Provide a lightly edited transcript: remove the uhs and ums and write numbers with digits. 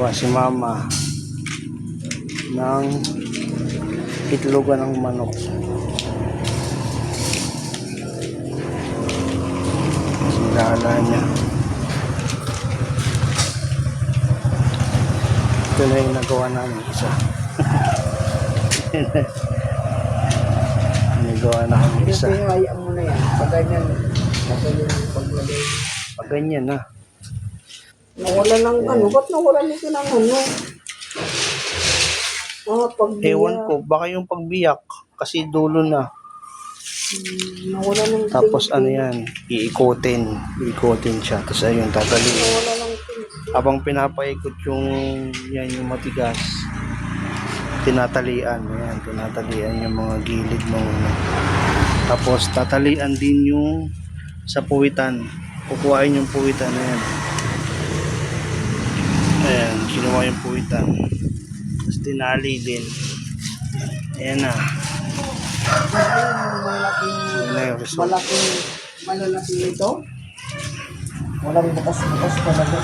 Gagawa si mama ng itlogan ng manok. Sinala niya. Ito na yung nagawa namin isa. Nagawa namin isa. Hayaan mo na yan. Pag ganyan, matulog yung paglagay. Pag ganyan na. Nawala ng ano? Ba't nawala nito ng ano? Pagbiyak. Ewan ko, baka yung pagbiyak kasi dulo na. Nawala ng Tapos ting-ting. ano yan, iikotin siya. Tapos ayun, tataliin. Nawala ng ting-ting. Habang pinapaikot yung yan, yung matigas, tinatalian. Ayan, tinatalian yung mga gilid ng ano. Tapos tatalian din yung sa puwitan. Kukuhain yung puwitan na yan. Ayan, kinuha yung puwitan. Tapos tinali din. Ayan na. Ayan na yung result. Malalaki nito. Walang bukas-bukas talaga.